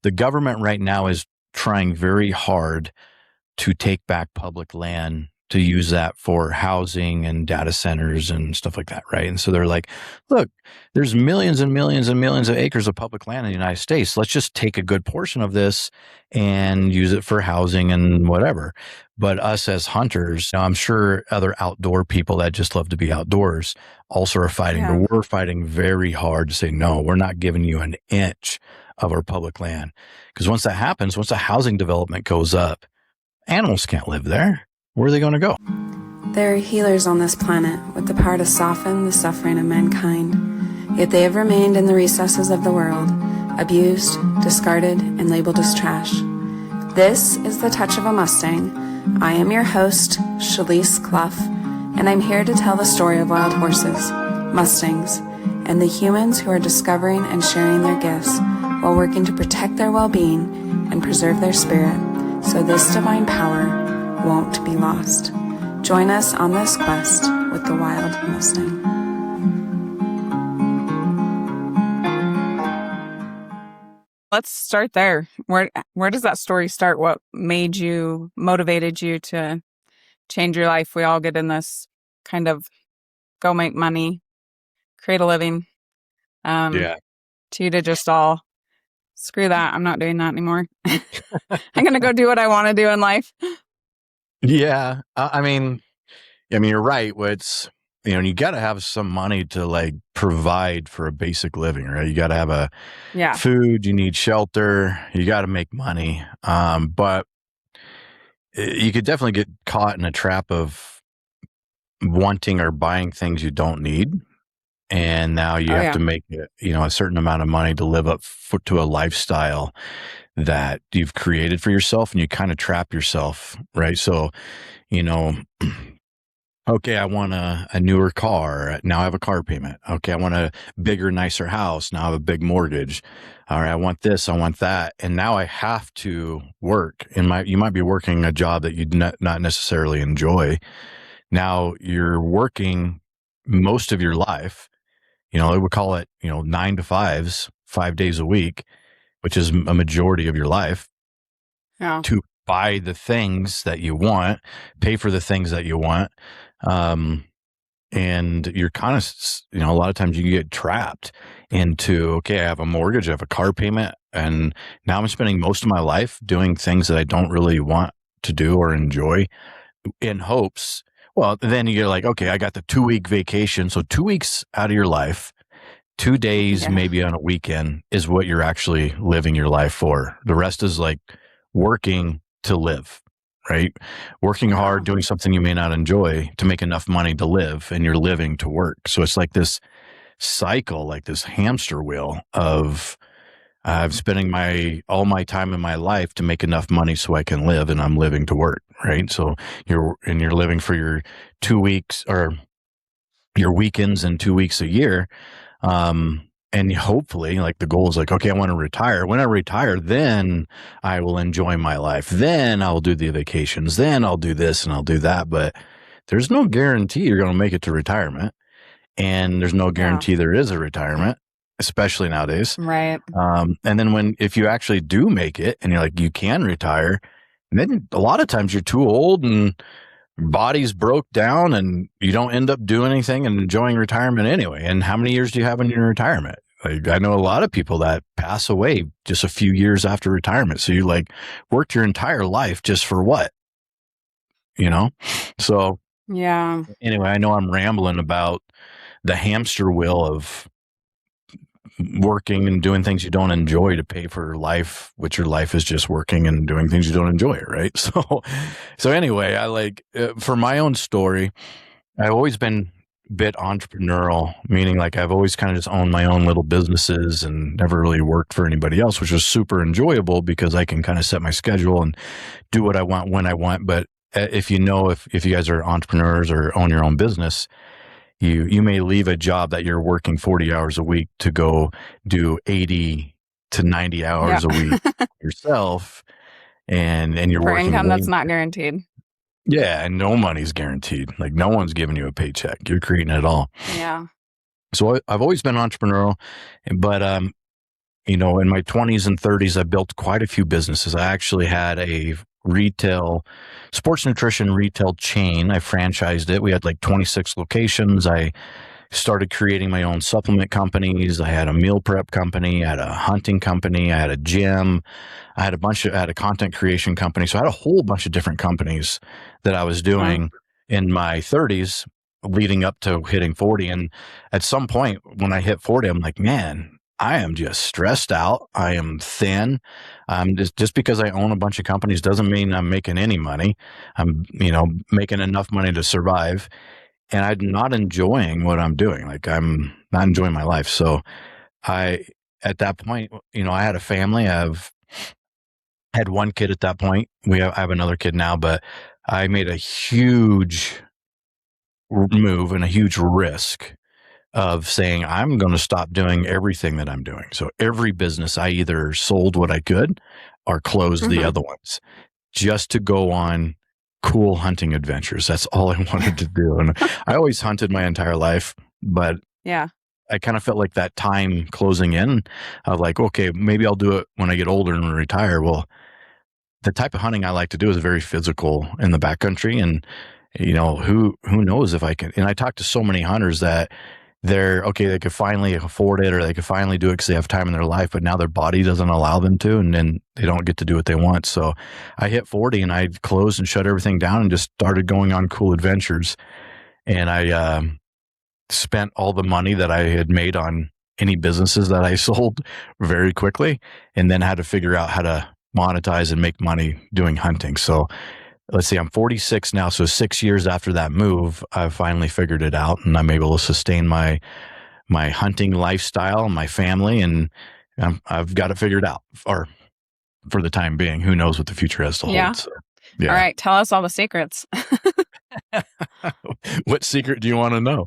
the government right now is trying very hard to take back public land to use that for housing and data centers and stuff like that, right? And so they're like, look, there's millions and millions and millions of acres of public land in the United States. Let's just take a good portion of this and use it for housing and whatever. But us as hunters, I'm sure other outdoor people that just love to be outdoors also are fighting, but we're fighting very hard to say, no, we're not giving you an inch of our public land. Because once that happens, once the housing development goes up, animals can't live there. Where are they going to go? There are healers on this planet with the power to soften the suffering of mankind, yet they have remained in the recesses of the world, abused, discarded, and labeled as trash. This is The Touch of a Mustang. I am your host, Shalise Clough, and I'm here to tell the story of wild horses, Mustangs, and the humans who are discovering and sharing their gifts while working to protect their well-being and preserve their spirit, so this divine power won't be lost. Join us on this quest with the Wild Mustang. Let's start there. Where does that story start? What motivated you to change your life? We all get in this kind of go make money, create a living. To just all screw that. I'm not doing that anymore. I'm going to go do what I want to do in life. Yeah. I mean, you're right. It's, you got to have some money to like provide for a basic living, right? You got to have food, you need shelter, you got to make money. But you could definitely get caught in a trap of wanting or buying things you don't need. And now you have to make a certain amount of money to live up to a lifestyle that you've created for yourself, and you kind of trap yourself, right? So, okay, I want a newer car. Now I have a car payment. Okay, I want a bigger, nicer house. Now I have a big mortgage. All right, I want this, I want that. And now I have to work. And you might be working a job that you not necessarily enjoy. Now you're working most of your life. They would call it, 9 to 5s, 5 days a week, which is a majority of your life, to buy the things that you want, pay for the things that you want. And you're kind of, a lot of times you get trapped into, okay, I have a mortgage, I have a car payment, and now I'm spending most of my life doing things that I don't really want to do or enjoy in hopes. Well, then you're like, okay, I got the 2-week vacation. So 2 weeks out of your life, 2 days, maybe on a weekend is what you're actually living your life for. The rest is like working to live, right? Working hard, doing something you may not enjoy to make enough money to live, and you're living to work. So it's like this cycle, like this hamster wheel of I'm spending all my time in my life to make enough money so I can live, and I'm living to work, right? So you're living for your 2 weeks or your weekends and 2 weeks a year. And hopefully, like, the goal is like, okay, I want to retire. When I retire, then I will enjoy my life. Then I'll do the vacations. Then I'll do this and I'll do that. But there's no guarantee you're going to make it to retirement. And there's no guarantee there is a retirement, especially nowadays. Right. And then if you actually do make it and you're like, you can retire, and then a lot of times you're too old and body's broke down and you don't end up doing anything and enjoying retirement anyway. And how many years do you have in your retirement? Like, I know a lot of people that pass away just a few years after retirement. So you like worked your entire life just for what? So anyway, I know I'm rambling about the hamster wheel of working and doing things you don't enjoy to pay for life, which your life is just working and doing things you don't enjoy, right? So anyway, I like, for my own story, I've always been a bit entrepreneurial, meaning like I've always kind of just owned my own little businesses and never really worked for anybody else, which was super enjoyable because I can kind of set my schedule and do what I want when I want. But if you guys are entrepreneurs or own your own business, you may leave a job that you're working 40 hours a week to go do 80 to 90 hours a week yourself, and you're for working income that's not guaranteed. Yeah, and no money's guaranteed. Like, no one's giving you a paycheck. You're creating it all. Yeah. So I've always been entrepreneurial, but in my 20s and 30s, I built quite a few businesses. I actually had a retail sports nutrition retail chain. I franchised it. We had like 26 locations. I started creating my own supplement companies. I had a meal prep company. I had a hunting company. I had a gym. I had a content creation company. So I had a whole bunch of different companies that I was doing in my 30s leading up to hitting 40. And at some point when I hit 40, I'm like, man, I am just stressed out. I am thin. Just because I own a bunch of companies doesn't mean I'm making any money. I'm, making enough money to survive, and I'm not enjoying what I'm doing. Like, I'm not enjoying my life. So at that point, I had a family. I've had one kid at that point. I have another kid now, but I made a huge move and a huge risk of saying, I'm going to stop doing everything that I'm doing. So every business, I either sold what I could or closed the other ones just to go on cool hunting adventures. That's all I wanted to do. And I always hunted my entire life, but I kind of felt like that time closing in of like, okay, maybe I'll do it when I get older and retire. Well, the type of hunting I like to do is very physical in the backcountry. And, who knows if I can, and I talked to so many hunters that they could finally afford it, or they could finally do it because they have time in their life, but now their body doesn't allow them to, and then they don't get to do what they want. So I hit 40 and I closed and shut everything down and just started going on cool adventures. And I spent all the money that I had made on any businesses that I sold very quickly, and then had to figure out how to monetize and make money doing hunting. So let's see, I'm 46 now. So 6 years after that move, I finally figured it out, and I'm able to sustain my hunting lifestyle, my family, and I've got it figured out, or for the time being. Who knows what the future has to hold. So, all right. Tell us all the secrets. What secret do you want to know?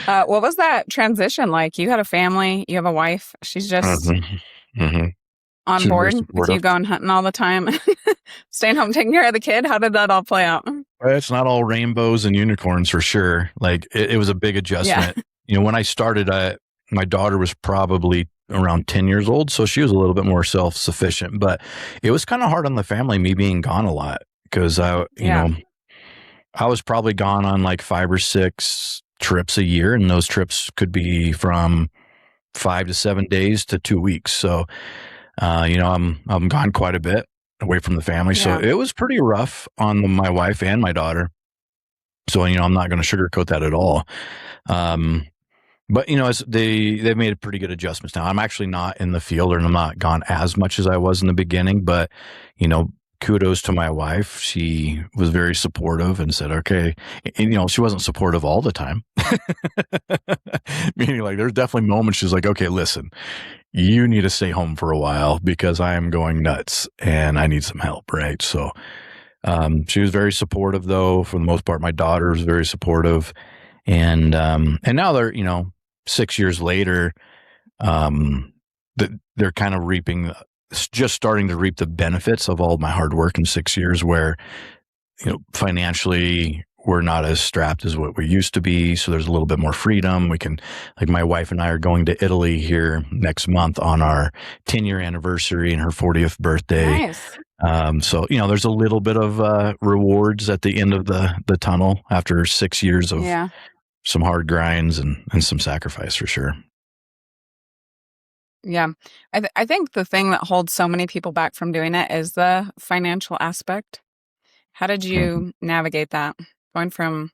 What was that transition like? You had a family, you have a wife. She's just on She's board with you going hunting all the time, staying home, taking care of the kid. How did that all play out? It's not all rainbows and unicorns for sure. Like, it was a big adjustment. When I started, my daughter was probably around 10 years old. So she was a little bit more self-sufficient, but it was kind of hard on the family, me being gone a lot, because I was probably gone on like 5 or 6 trips a year. And those trips could be from 5 to 7 days to 2 weeks. So, I'm gone quite a bit away from the family. So it was pretty rough on my wife and my daughter. So, I'm not going to sugarcoat that at all. But, they've made pretty good adjustments now. I'm actually not in the field, and I'm not gone as much as I was in the beginning, but, kudos to my wife. She was very supportive and said, okay. And, she wasn't supportive all the time. Meaning, like, there's definitely moments she's like, okay, listen, you need to stay home for a while because I am going nuts and I need some help. Right. So, she was very supportive, though. For the most part, my daughter was very supportive. And now they're, 6 years later, they're kind of just starting to reap the benefits of all my hard work in 6 years, where, financially we're not as strapped as what we used to be. So there's a little bit more freedom. We can, like, my wife and I are going to Italy here next month on our 10-year anniversary and her 40th birthday. Nice. So, there's a little bit of rewards at the end of the tunnel after 6 years of some hard grinds and some sacrifice, for sure. Yeah. I think the thing that holds so many people back from doing it is the financial aspect. How did you navigate that? Going from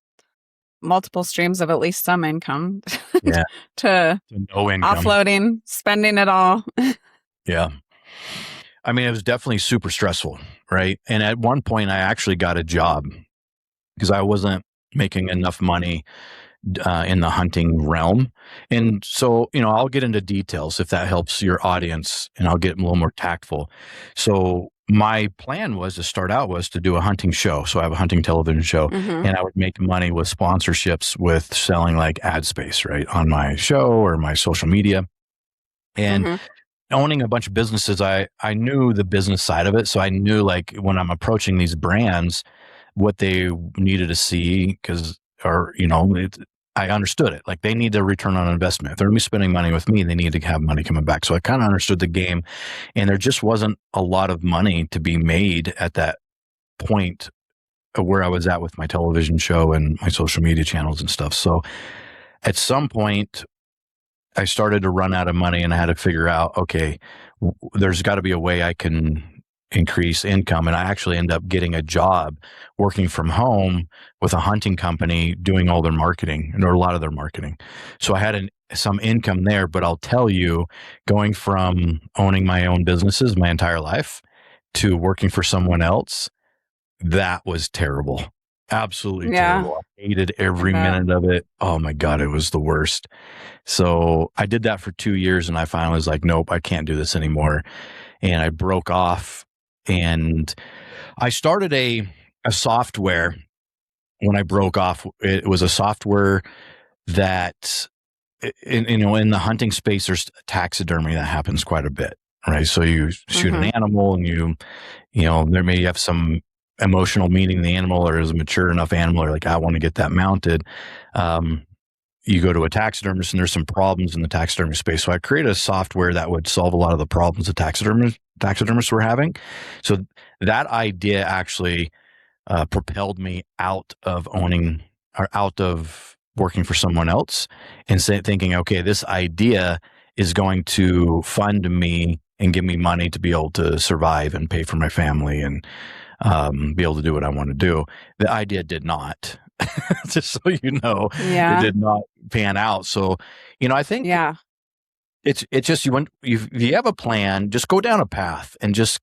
multiple streams of at least some income to no income, offloading, spending it all. Yeah. I mean, it was definitely super stressful, right? And at one point, I actually got a job because I wasn't making enough money in the hunting realm. And so, I'll get into details if that helps your audience, and I'll get a little more tactful. So my plan was to do a hunting show. So I have a hunting television show, and I would make money with sponsorships with selling like ad space, right, on my show or my social media. And owning a bunch of businesses, I knew the business side of it. So I knew, like, when I'm approaching these brands, what they needed to see, I understood it. Like, they need a return on investment. If they're going to be spending money with me, they need to have money coming back. So I kind of understood the game, and there just wasn't a lot of money to be made at that point where I was at with my television show and my social media channels and stuff. So at some point, I started to run out of money, and I had to figure out, okay, there's got to be a way I can increase income. And I actually ended up getting a job working from home with a hunting company doing all their marketing, or a lot of their marketing. So I had some income there. But I'll tell you, going from owning my own businesses my entire life to working for someone else, that was terrible. Absolutely terrible. I hated every minute of it. Oh my God, it was the worst. So I did that for 2 years, and I finally was like, nope, I can't do this anymore. And I broke off, and I started a software when I broke off. It was a software that, in the hunting space, there's taxidermy that happens quite a bit, right? So you shoot an animal, and you there may have some emotional meaning in the animal, or is a mature enough animal, or like, I want to get that mounted. You go to a taxidermist, and there's some problems in the taxidermy space. So I created a software that would solve a lot of the problems that taxidermists were having. So that idea actually propelled me out of owning, or out of working for someone else, and thinking, okay, this idea is going to fund me and give me money to be able to survive and pay for my family and be able to do what I want to do. The idea did not. Just so you know, it did not pan out. So, I think it's just, you have a plan, just go down a path, and just,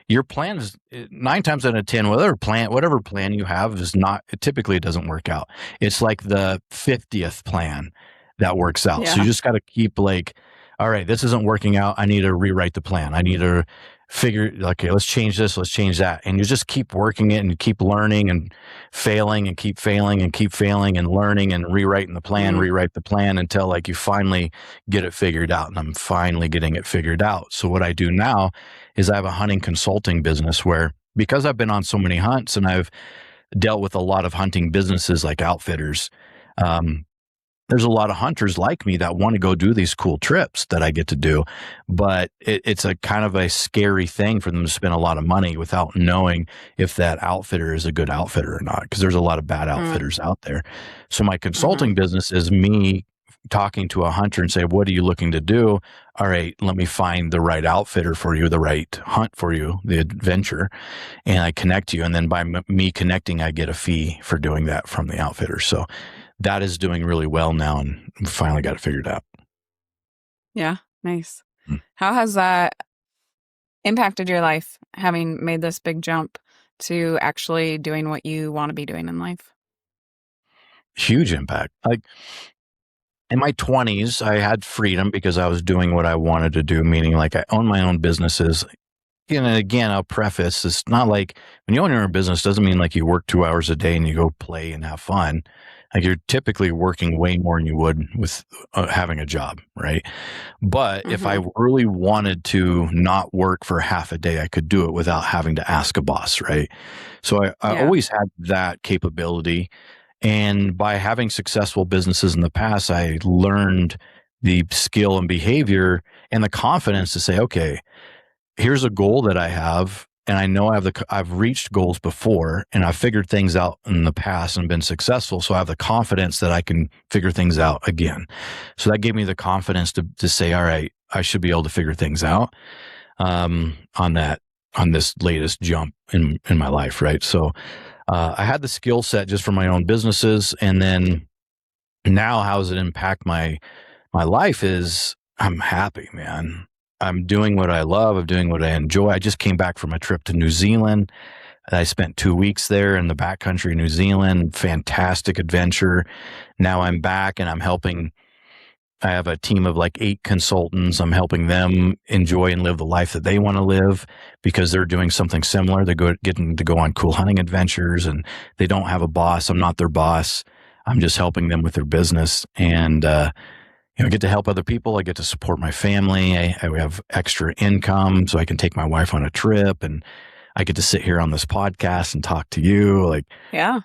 your plan is 9 times out of 10, whatever plan you have it typically doesn't work out. It's like the 50th plan that works out. So you just got to keep like, all right, this isn't working out. I need to rewrite the plan. I need to figure, okay, let's change this, let's change that. And you just keep working it, and keep learning and failing, and keep failing and keep failing, and learning and rewrite the plan until like you finally get it figured out. And I'm finally getting it figured out. So what I do now is I have a hunting consulting business where, because I've been on so many hunts and I've dealt with a lot of hunting businesses like outfitters, there's a lot of hunters like me that want to go do these cool trips that I get to do, but it's a kind of a scary thing for them to spend a lot of money without knowing if that outfitter is a good outfitter or not, because there's a lot of bad outfitters out there. So my consulting business is me talking to a hunter and say, what are you looking to do? All right, let me find the right outfitter for you, the right hunt for you, the adventure, and I connect you. And then by me connecting, I get a fee for doing that from the outfitter. So that is doing really well now, and we finally got it figured out. Yeah, nice. How has that impacted your life, having made this big jump to actually doing what you want to be doing in life? Huge impact. Like, in my 20s, I had freedom because I was doing what I wanted to do, meaning like I own my own businesses. And again, I'll preface, it's not like when you own your own business, doesn't mean like you work 2 hours a day and you go play and have fun. Like, you're typically working way more than you would with having a job, right? But if I really wanted to not work for half a day, I could do it without having to ask a boss, right? So I always had that capability. And by having successful businesses in the past, I learned the skill and behavior and the confidence to say, okay, here's a goal that I have, and I know I've reached goals before, and I've figured things out in the past and been successful. So I have the confidence that I can figure things out again. So that gave me the confidence to say, all right, I should be able to figure things out on this latest jump in my life, right? So I had the skill set just for my own businesses, and then now how does it impact my life is I'm happy, man. I'm doing what I love. I'm doing what I enjoy. I just came back from a trip to New Zealand. I spent 2 weeks there in the backcountry of New Zealand. Fantastic adventure. Now I'm back, and I'm helping. I have a team of like 8 consultants. I'm helping them enjoy and live the life that they want to live because they're doing something similar. They're getting to go on cool hunting adventures, and they don't have a boss. I'm not their boss. I'm just helping them with their business, and I get to help other people. I get to support my family. I have extra income, so I can take my wife on a trip, and I get to sit here on this podcast and talk to you. Like, Yeah.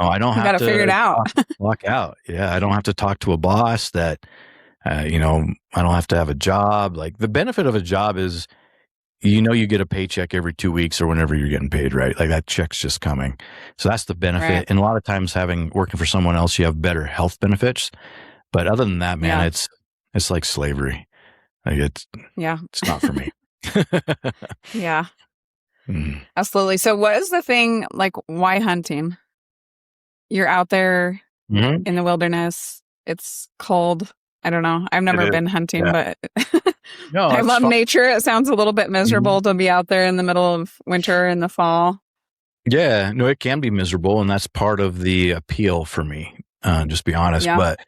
I don't You have got to figure it to out. walk out. Yeah. I don't have to talk to a boss that, I don't have to have a job. Like, the benefit of a job is, you get a paycheck every 2 weeks or whenever you're getting paid, right? Like, that check's just coming. So that's the benefit. Right. And a lot of times working for someone else, you have better health benefits. But other than that, man, Yeah. it's like slavery. Like, it's not for me. Yeah. Absolutely. So what is the thing, like, why hunting? You're out there Mm-hmm. in the wilderness. It's cold. I don't know. I've never been hunting, but No, I love fun. nature. It sounds a little bit miserable to be out there in the middle of winter in the fall. Yeah, no, it can be miserable, and that's part of the appeal for me. Just be honest. Yeah. But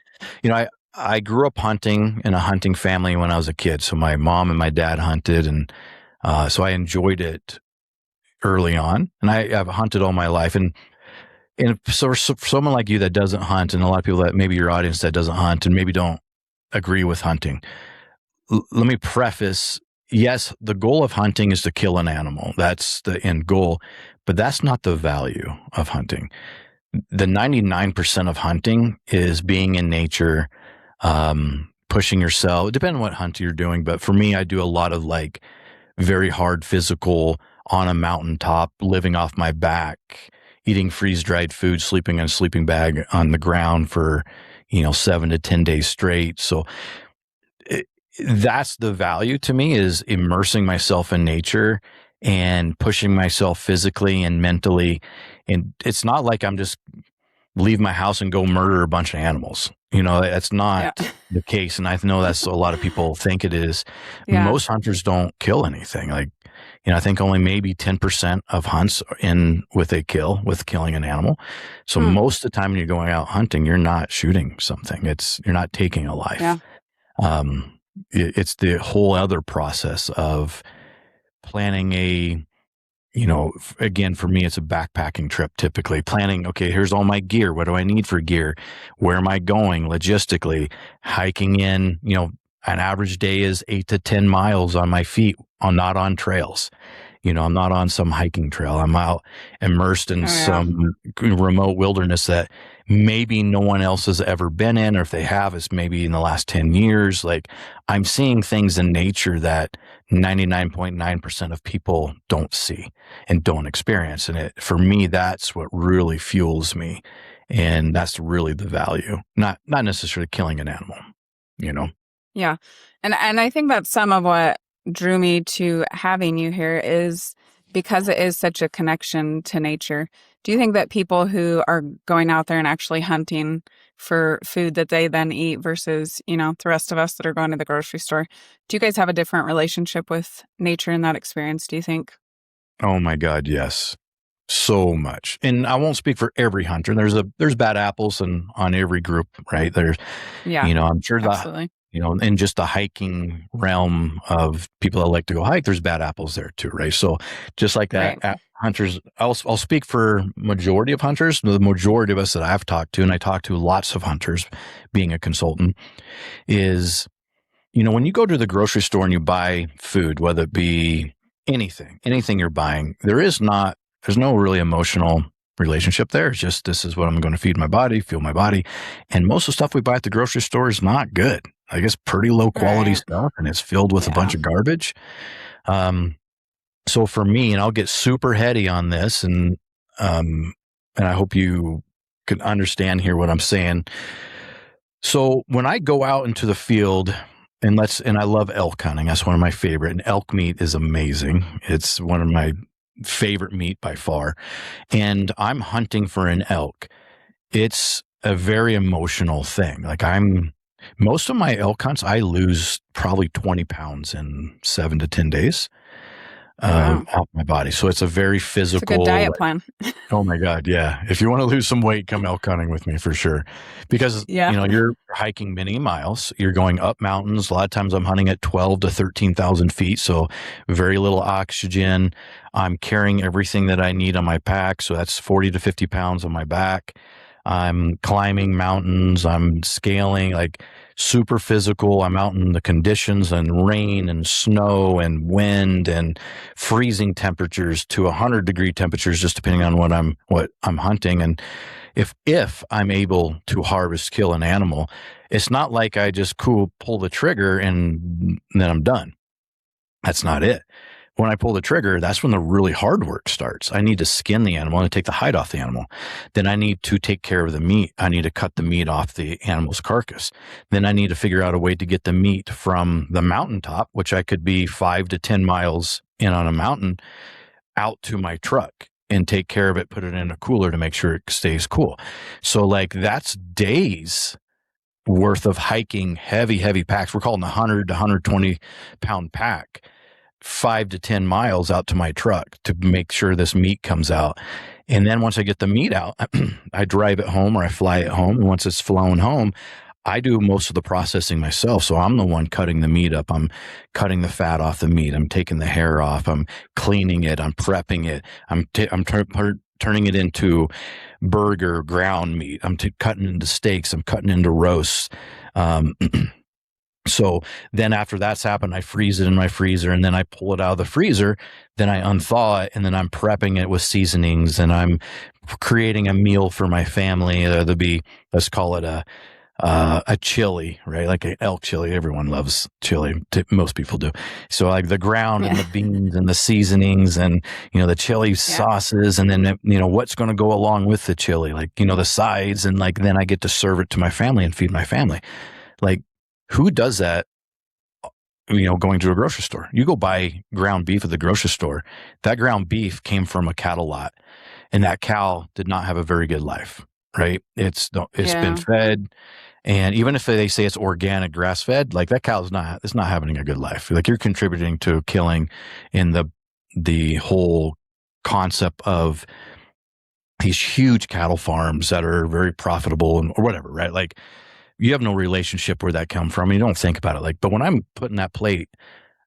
I grew up hunting in a hunting family when I was a kid. So my mom and my dad hunted, and so I enjoyed it early on, and I've hunted all my life. And so for someone like you that doesn't hunt, and a lot of people that maybe your audience that doesn't hunt and maybe don't agree with hunting, let me preface, yes, the goal of hunting is to kill an animal. That's the end goal, but that's not the value of hunting. The 99% of hunting is being in nature, pushing yourself, depending on what hunt you're doing. But for me, I do a lot of like very hard physical on a mountaintop, living off my back, eating freeze-dried food, sleeping in a sleeping bag on the ground for, 7 to 10 days straight. So that's the value to me, is immersing myself in nature and pushing myself physically and mentally. And it's not like I'm just leave my house and go murder a bunch of animals. That's not the case. And I know that's a lot of people think it is. Yeah. Most hunters don't kill anything. Like, I think only maybe 10% of hunts end with killing an animal. So most of the time when you're going out hunting, you're not shooting something. You're not taking a life. Yeah. It's the whole other process of planning again, for me, it's a backpacking trip, typically planning. Okay, here's all my gear. What do I need for gear? Where am I going logistically? Hiking in, an average day is 8 to 10 miles on my feet, not on trails. I'm not on some hiking trail. I'm out immersed in some remote wilderness that maybe no one else has ever been in, or if they have, it's maybe in the last 10 years. Like, I'm seeing things in nature that 99.9% of people don't see and don't experience. And for me, that's what really fuels me. And that's really the value, not necessarily killing an animal, Yeah. And I think that's some of what drew me to having you here, is because it is such a connection to nature. Do you think that people who are going out there and actually hunting for food that they then eat versus, the rest of us that are going to the grocery store, do you guys have a different relationship with nature in that experience, do you think? Oh my God, yes. So much. And I won't speak for every hunter. There's bad apples on every group, right? There's, I'm sure absolutely. that, in just the hiking realm of people that like to go hike, there's bad apples there too, right? So just like that, Right. Hunters, I'll speak for majority of hunters. The majority of us that I've talked to, and I talk to lots of hunters being a consultant, is, when you go to the grocery store and you buy food, whether it be anything you're buying, there's no really emotional relationship there. It's just, this is what I'm going to feed my body, fuel my body. And most of the stuff we buy at the grocery store is not good. I guess pretty low quality stuff, and it's filled with a bunch of garbage. So for me, and I'll get super heady on this, and I hope you can understand here what I'm saying. So when I go out into the field, and I love elk hunting. That's one of my favorite. And elk meat is amazing. It's one of my favorite meat by far. And I'm hunting for an elk. It's a very emotional thing. Like, most of my elk hunts, I lose probably 20 pounds in 7 to 10 days off my body. So it's a very physical. It's a good diet plan. Oh my God. Yeah. If you want to lose some weight, come elk hunting with me for sure. Because, you're hiking many miles, you're going up mountains. A lot of times I'm hunting at 12 to 13,000 feet. So very little oxygen. I'm carrying everything that I need on my pack. So that's 40 to 50 pounds on my back. I'm climbing mountains. I'm scaling. Like, super physical. I'm out in the conditions and rain and snow and wind and freezing temperatures to 100-degree temperatures, just depending on what I'm hunting. And if I'm able to harvest, kill an animal, it's not like I just pull the trigger and then I'm done. That's not it. When I pull the trigger, that's when the really hard work starts. I need to skin the animal and take the hide off the animal. Then I need to take care of the meat. I need to cut the meat off the animal's carcass. Then I need to figure out a way to get the meat from the mountaintop, which I could be 5 to 10 miles in on a mountain, out to my truck and take care of it, put it in a cooler to make sure it stays cool. So like that's days worth of hiking heavy packs. We're calling 100 to 120 pound pack, 5 to 10 miles out to my truck to make sure this meat comes out. And then once I get the meat out, I drive it home or I fly it home. And once it's flown home, I do most of the processing myself. So I'm the one cutting the meat up. I'm cutting the fat off the meat. I'm taking the hair off. I'm cleaning it. I'm prepping it. I'm turning it into burger, ground meat. I'm cutting into steaks. I'm cutting into roasts. So then after that's happened, I freeze it in my freezer and then I pull it out of the freezer. Then I unthaw it and then I'm prepping it with seasonings and I'm creating a meal for my family. There'll be, let's call it a chili, right? Like an elk chili. Everyone loves chili. Most people do. So like the ground and the beans and the seasonings and, the chili sauces and then, what's going to go along with the chili, like, the sides. And like, then I get to serve it to my family and feed my family. Like, who does that, going to a grocery store? You go buy ground beef at the grocery store. That ground beef came from a cattle lot and that cow did not have a very good life, right? It's been fed. And even if they say it's organic grass fed, like that cow it's not having a good life. Like you're contributing to killing in the whole concept of these huge cattle farms that are very profitable or whatever, right? Like you have no relationship where that come from. You don't think about it but when I'm putting that plate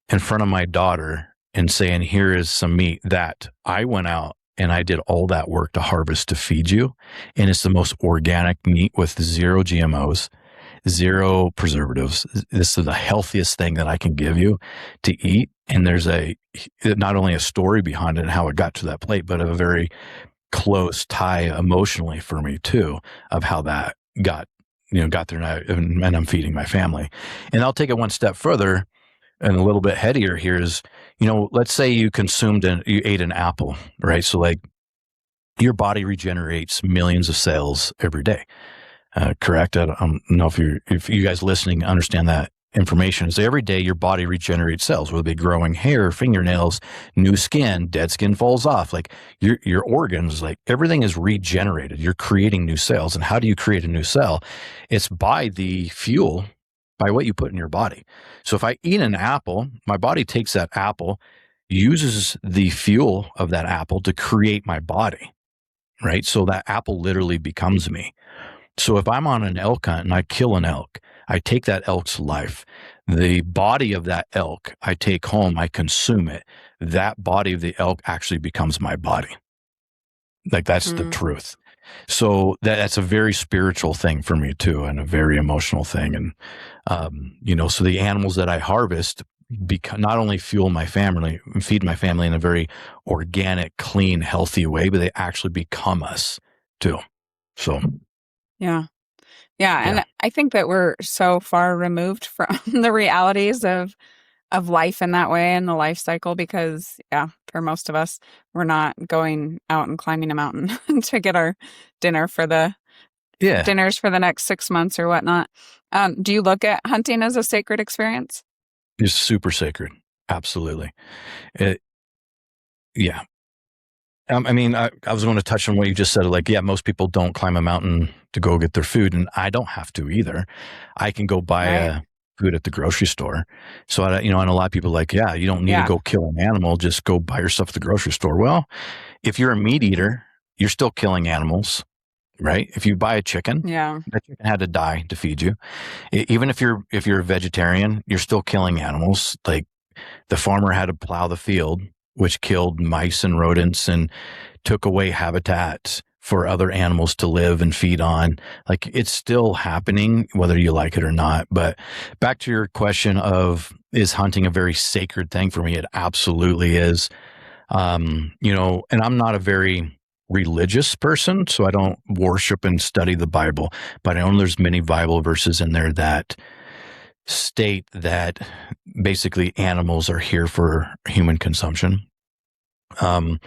in front of my daughter and saying, here is some meat that I went out and I did all that work to harvest to feed you. And it's the most organic meat with 0 GMOs, 0 preservatives. This is the healthiest thing that I can give you to eat. And there's not only a story behind it and how it got to that plate, but a very close tie emotionally for me too, of how that got there and I'm feeding my family. And I'll take it one step further and a little bit headier here is, let's say you ate an apple, right? So like your body regenerates millions of cells every day. Correct? I don't know if you guys listening understand that information. So every day your body regenerates cells, whether they growing hair, fingernails, new skin, dead skin falls off. Like your organs, like everything is regenerated. You're creating new cells. And how do you create a new cell? It's by the fuel, by what you put in your body. So if I eat an apple, my body takes that apple, uses the fuel of that apple to create my body, right? So that apple literally becomes me. So if I'm on an elk hunt and I kill an elk, I take that elk's life, the body of that elk, I take home, I consume it. That body of the elk actually becomes my body. Like that's the truth. So that's a very spiritual thing for me too, and a very emotional thing. And, so the animals that I harvest not only fuel my family and feed my family in a very organic, clean, healthy way, but they actually become us too. So. Yeah. And I think that we're so far removed from the realities of life in that way and the life cycle because, for most of us, we're not going out and climbing a mountain to get our dinner for the dinners for the next 6 months or whatnot. Do you look at hunting as a sacred experience? It's super sacred. Absolutely. I was going to touch on what you just said. Like, most people don't climb a mountain to go get their food, and I don't have to either. I can go buy food at the grocery store. So, and a lot of people are like, you don't need to go kill an animal. Just go buy your stuff at the grocery store. Well, if you're a meat eater, you're still killing animals, right? If you buy a chicken, that chicken had to die to feed you. Even if you're a vegetarian, you're still killing animals. Like the farmer had to plow the field, which killed mice and rodents and took away habitats for other animals to live and feed on. Like, it's still happening, whether you like it or not. But back to your question of, is hunting a very sacred thing for me? It absolutely is. And I'm not a very religious person, so I don't worship and study the Bible, but I know there's many Bible verses in there that state that basically animals are here for human consumption. And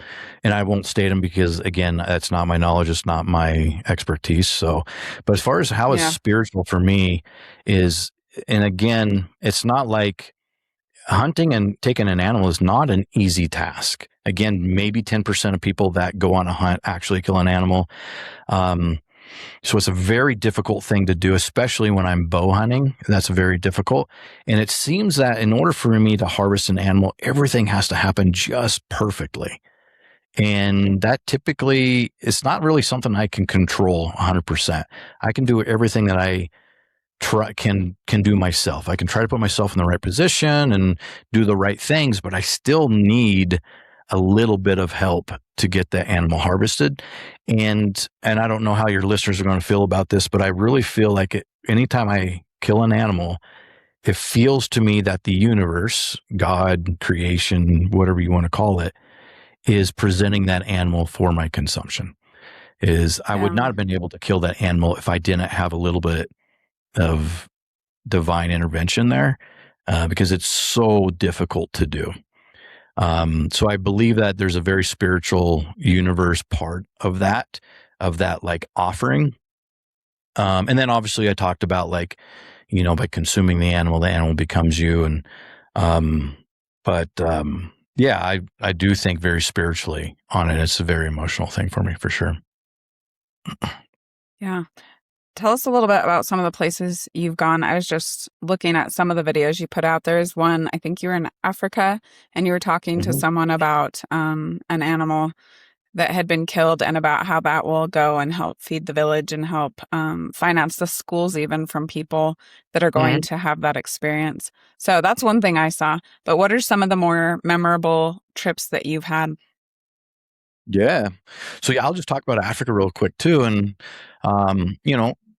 I won't state them because, again, that's not my knowledge. It's not my expertise. So, but as far as how it's spiritual for me is, and again, it's not like hunting and taking an animal is not an easy task. Again, maybe 10% of people that go on a hunt actually kill an animal. So it's a very difficult thing to do, especially when I'm bow hunting. That's very difficult. And it seems that in order for me to harvest an animal, everything has to happen just perfectly. And that typically is not really something I can control 100%. I can do everything that I can do myself. I can try to put myself in the right position and do the right things, but I still need a little bit of help to get the animal harvested. And I don't know how your listeners are going to feel about this, but I really feel like anytime I kill an animal, it feels to me that the universe, God, creation, whatever you want to call it, is presenting that animal for my consumption. I would not have been able to kill that animal if I didn't have a little bit of divine intervention there, because it's so difficult to do. So I believe that there's a very spiritual universe part of that like offering. And then obviously I talked about, like, by consuming the animal becomes you. And, I do think very spiritually on it. It's a very emotional thing for me, for sure. Yeah. Tell us a little bit about some of the places you've gone. I was just looking at some of the videos you put out. There's one, I think you were in Africa, and you were talking to someone about an animal that had been killed and about how that will go and help feed the village and help finance the schools even from people that are going to have that experience. So that's one thing I saw. But what are some of the more memorable trips that you've had? Yeah. So I'll just talk about Africa real quick too. And,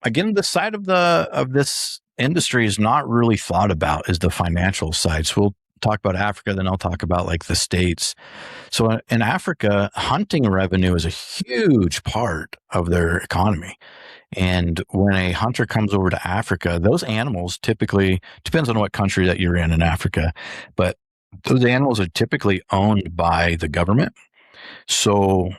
again, the side of this industry is not really thought about as the financial side. So we'll talk about Africa, then I'll talk about like the States. So in Africa, hunting revenue is a huge part of their economy. And when a hunter comes over to Africa, those animals typically, depends on what country that you're in Africa, but those animals are typically owned by the government. So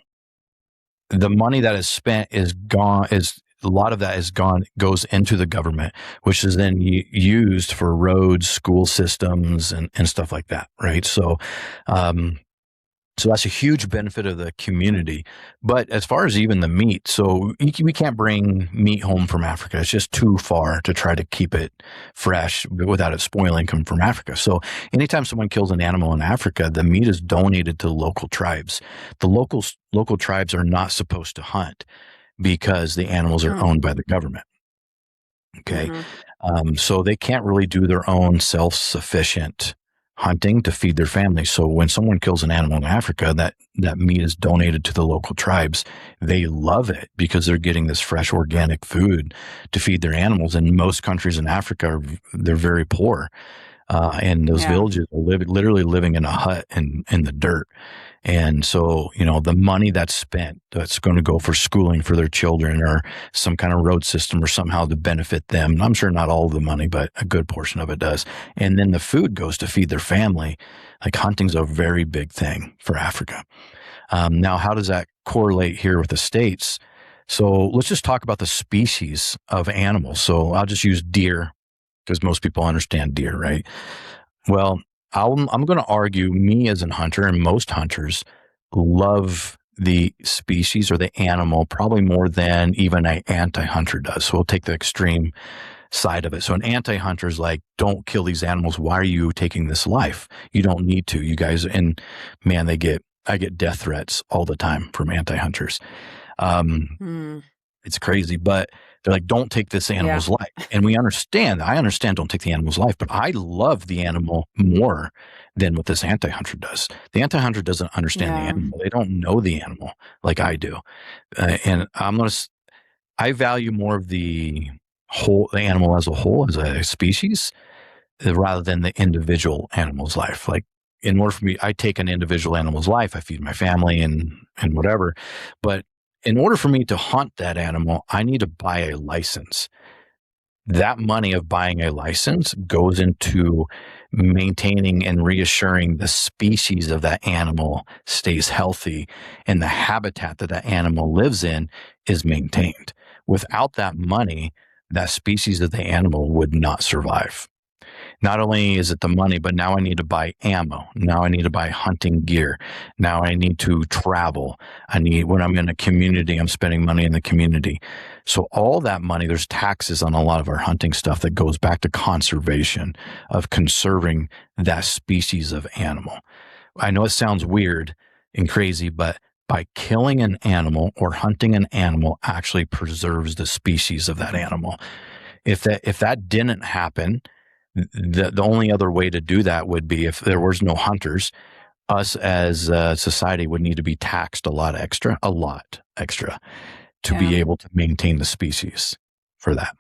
the money that is spent a lot of that goes into the government, which is then used for roads, school systems, and stuff like that. Right. So that's a huge benefit of the community. But as far as even the meat, so we can't bring meat home from Africa. It's just too far to try to keep it fresh without it spoiling coming from Africa. So anytime someone kills an animal in Africa, the meat is donated to local tribes. The local tribes are not supposed to hunt because the animals are owned by the government. Okay. So they can't really do their own self-sufficient hunting to feed their family. So when someone kills an animal in Africa, that meat is donated to the local tribes. They love it because they're getting this fresh organic food to feed their animals. And most countries in Africa, they're very poor. And those villages are literally living in a hut in the dirt. And so, the money that's spent, that's going to go for schooling for their children or some kind of road system or somehow to benefit them. I'm sure not all of the money, but a good portion of it does. And then the food goes to feed their family. Like, hunting's a very big thing for Africa. Now, how does that correlate here with the States? So let's just talk about the species of animals. So I'll just use deer because most people understand deer, right? Well, I'm going to argue, me as a hunter and most hunters love the species or the animal probably more than even an anti-hunter does. So we'll take the extreme side of it. So an anti-hunter is like, don't kill these animals. Why are you taking this life? You don't need to, you guys. And man, I get death threats all the time from anti-hunters. It's crazy, but they're like, don't take this animal's life. And we understand. I understand don't take the animal's life, but I love the animal more than what this anti-hunter does. The anti-hunter doesn't understand the animal. They don't know the animal like I do. And I value more of the animal as a whole, as a species, rather than the individual animal's life. Like, in order for me, I take an individual animal's life, I feed my family and whatever. But in order for me to hunt that animal, I need to buy a license. That money of buying a license goes into maintaining and reassuring the species of that animal stays healthy and the habitat that that animal lives in is maintained. Without that money, that species of the animal would not survive. Not only is it the money, but now I need to buy ammo. Now I need to buy hunting gear. Now I need to travel. When I'm in a community, I'm spending money in the community. So all that money, there's taxes on a lot of our hunting stuff that goes back to conservation, of conserving that species of animal. I know it sounds weird and crazy, but by killing an animal or hunting an animal actually preserves the species of that animal. If that didn't happen, the only other way to do that would be if there was no hunters, us as a society would need to be taxed a lot extra to be able to maintain the species for that.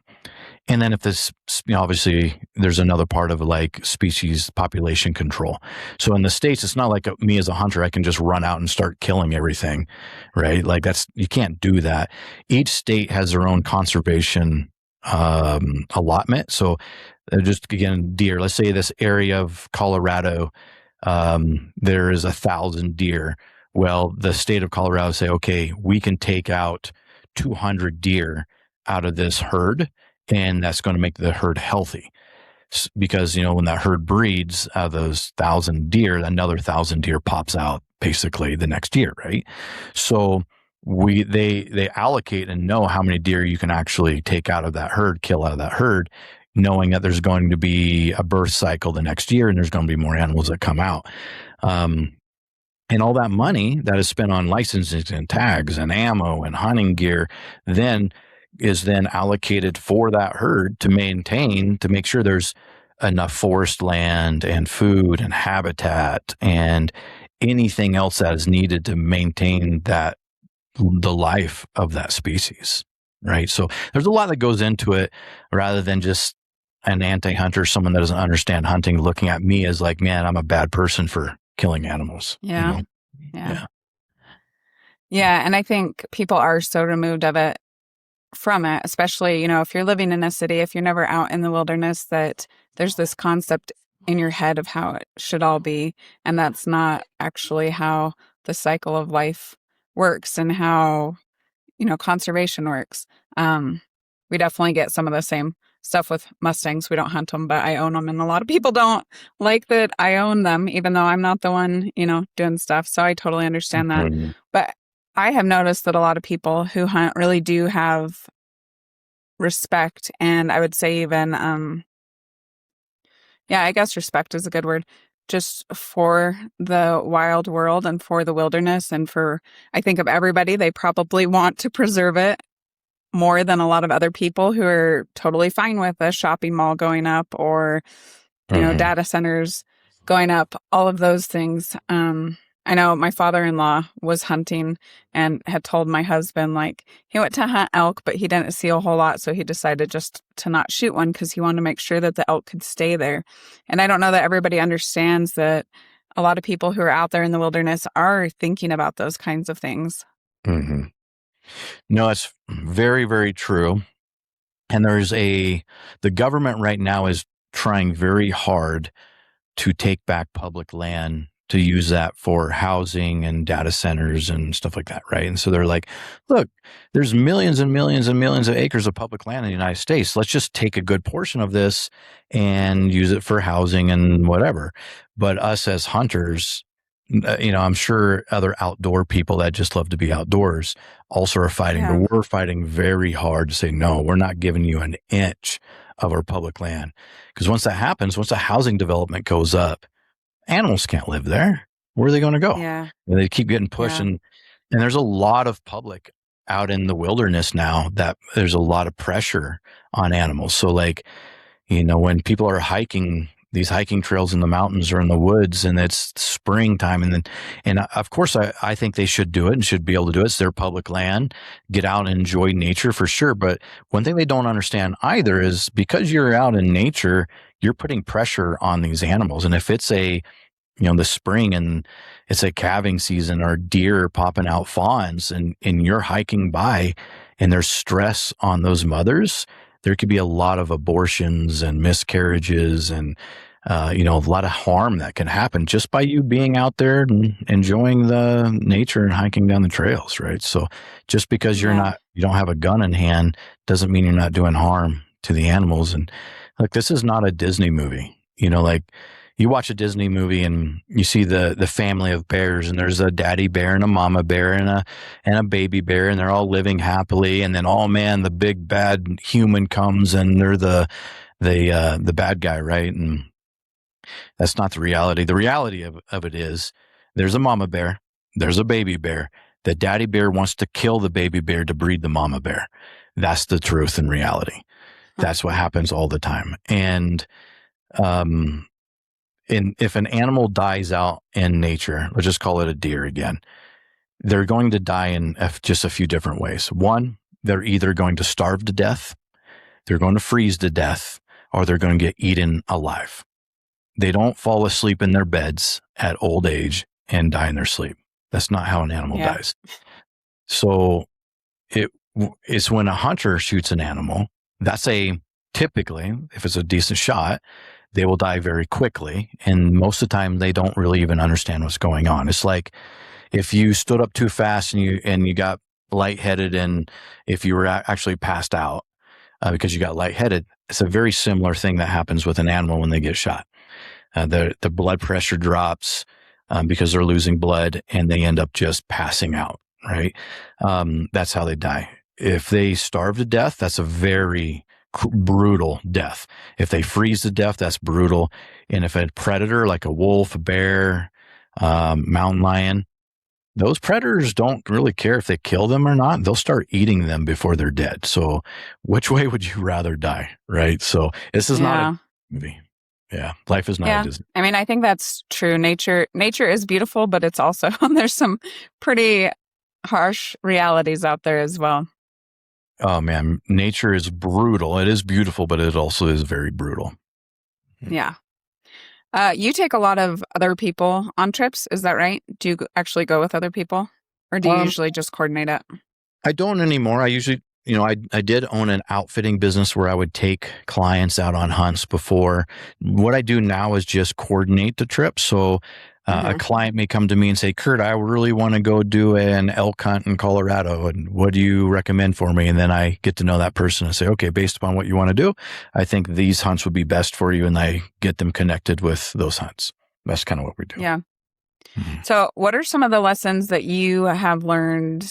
And then if this, obviously there's another part of like species population control. So in the States, it's not like me as a hunter, I can just run out and start killing everything, right? Like you can't do that. Each state has their own conservation allotment. So just again, deer, let's say this area of Colorado, there is 1,000 deer. Well, the state of Colorado say, okay, we can take out 200 deer out of this herd, and that's going to make the herd healthy. Because, when that herd breeds, out of those 1,000 deer, another 1,000 deer pops out basically the next year, right? So they allocate and know how many deer you can actually take out of that herd, kill out of that herd, knowing that there's going to be a birth cycle the next year and there's going to be more animals that come out. And all that money that is spent on licenses and tags and ammo and hunting gear is then allocated for that herd to make sure there's enough forest land and food and habitat and anything else that is needed to maintain the life of that species, right? So there's a lot that goes into it, rather than just an anti-hunter, someone that doesn't understand hunting, looking at me as like, man, I'm a bad person for killing animals. Yeah. And I think people are so removed from it, especially, if you're living in a city, if you're never out in the wilderness, that there's this concept in your head of how it should all be. And that's not actually how the cycle of life works and how, conservation works. We definitely get some of the same stuff with Mustangs. We don't hunt them, but I own them. And a lot of people don't like that I own them, even though I'm not the one, doing stuff. So I totally understand that. Mm-hmm. But I have noticed that a lot of people who hunt really do have respect. And I would say even, I guess respect is a good word, just for the wild world and for the wilderness. And I think of everybody, they probably want to preserve it more than a lot of other people who are totally fine with a shopping mall going up or, data centers going up, all of those things. I know my father-in-law was hunting and had told my husband, like, he went to hunt elk, but he didn't see a whole lot. So he decided just to not shoot one because he wanted to make sure that the elk could stay there. And I don't know that everybody understands that a lot of people who are out there in the wilderness are thinking about those kinds of things. Mm-hmm. No, it's very, very true. And the government right now is trying very hard to take back public land, to use that for housing and data centers and stuff like that, right? And so they're like, look, there's millions and millions and millions of acres of public land in the United States. Let's just take a good portion of this and use it for housing and whatever. But us as hunters, I'm sure other outdoor people that just love to be outdoors also are fighting, but we're fighting very hard to say, no, we're not giving you an inch of our public land. Because once that happens, once the housing development goes up, animals can't live there. Where are they going to go? Yeah. And they keep getting pushed. And there's a lot of public out in the wilderness now that there's a lot of pressure on animals. So like, when people are hiking these hiking trails in the mountains or in the woods and it's springtime and of course I think they should do it and should be able to do it. It's their public land, get out and enjoy nature for sure. But one thing they don't understand either is because you're out in nature, you're putting pressure on these animals. And if it's the spring and it's a calving season or deer popping out fawns and you're hiking by and there's stress on those mothers, there could be a lot of abortions and miscarriages and, a lot of harm that can happen just by you being out there and enjoying the nature and hiking down the trails, right? So just because you don't have a gun in hand doesn't mean you're not doing harm to the animals. And like, this is not a Disney movie, like you watch a Disney movie and you see the family of bears and there's a daddy bear and a mama bear and a baby bear and they're all living happily. And then, oh man, the big bad human comes and they're the bad guy, right? And that's not the reality. The reality of it is there's a mama bear, there's a baby bear. The daddy bear wants to kill the baby bear to breed the mama bear. That's the truth and reality. That's what happens all the time. And if an animal dies out in nature, let's just call it a deer again, they're going to die in just a few different ways. One, they're either going to starve to death, they're going to freeze to death, or they're going to get eaten alive. They don't fall asleep in their beds at old age and die in their sleep. That's not how an animal dies. So it's when a hunter shoots an animal, typically, if it's a decent shot, they will die very quickly. And most of the time they don't really even understand what's going on. It's like if you stood up too fast and you got lightheaded and if you were actually passed out because you got lightheaded, it's a very similar thing that happens with an animal when they get shot. The blood pressure drops because they're losing blood and they end up just passing out, right? That's how they die. If they starve to death, that's a very brutal death. If they freeze to death, that's brutal. And if a predator like a wolf, a bear, mountain lion, those predators don't really care if they kill them or not. They'll start eating them before they're dead. So which way would you rather die, right? So this is not a movie. Yeah, life is not a Disney. I mean, I think that's true. Nature is beautiful, but it's also, there's some pretty harsh realities out there as well. Oh man, nature is brutal. It is beautiful, but it also is very brutal. Yeah. You take a lot of other people on trips, is that right? Do you actually go with other people or do you usually just coordinate it? I don't anymore. I usually, I did own an outfitting business where I would take clients out on hunts before. What I do now is just coordinate the trip. So a client may come to me and say, Kurt, I really want to go do an elk hunt in Colorado. And what do you recommend for me? And then I get to know that person and say, okay, based upon what you want to do, I think these hunts would be best for you. And I get them connected with those hunts. That's kind of what we do. Yeah. So what are some of the lessons that you have learned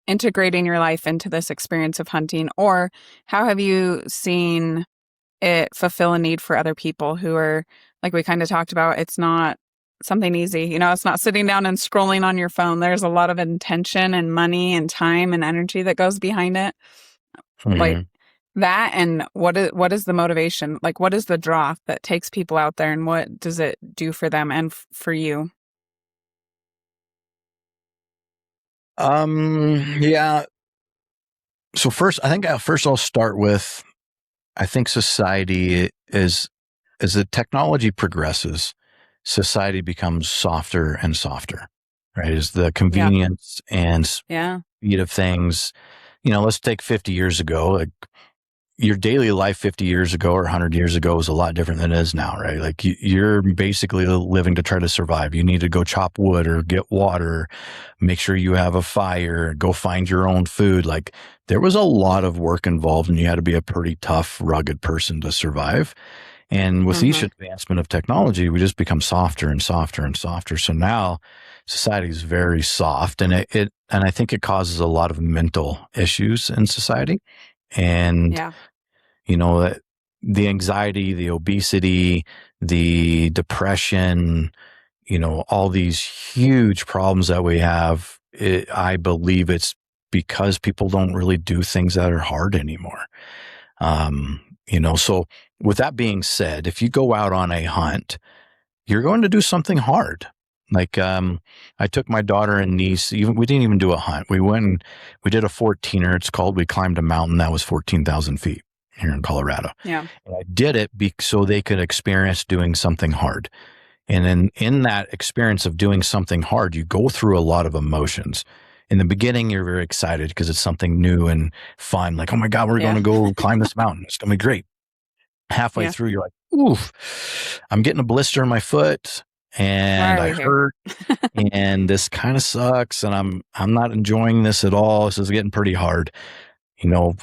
integrating your life into this experience of hunting? Or how have you seen it fulfill a need for other people who are, like we kind of talked about, it's not something easy. It's not sitting down and scrolling on your phone. There's a lot of intention and money and time and energy that goes behind it. Like that. And what is the motivation? Like, what is the draw that takes people out there and what does it do for them and for you? Yeah. So first I'll start with, I think society is, as the technology progresses, society becomes softer and softer, right? As the convenience and speed of things, let's take 50 years ago, like your daily life 50 years ago or 100 years ago was a lot different than it is now, right? Like you're basically living to try to survive. You need to go chop wood or get water, make sure you have a fire, go find your own food. Like there was a lot of work involved and you had to be a pretty tough, rugged person to survive. And with each advancement of technology, we just become softer and softer and softer. So now society is very soft and and I think it causes a lot of mental issues in society. And, the anxiety, the obesity, the depression, all these huge problems that we have, I believe it's because people don't really do things that are hard anymore. So with that being said, if you go out on a hunt, you're going to do something hard. Like, I took my daughter and niece, we didn't even do a hunt. We went and we did a 14er. We climbed a mountain that was 14,000 feet here in Colorado. Yeah. And I did it so they could experience doing something hard. And then in that experience of doing something hard, you go through a lot of emotions. In the beginning, you're very excited because it's something new and fun. Like, oh my God, we're going to go climb this mountain. It's going to be great. Halfway through, you're like, oof, I'm getting a blister in my foot and I hurt and this kind of sucks. And I'm not enjoying this at all. This is getting pretty hard.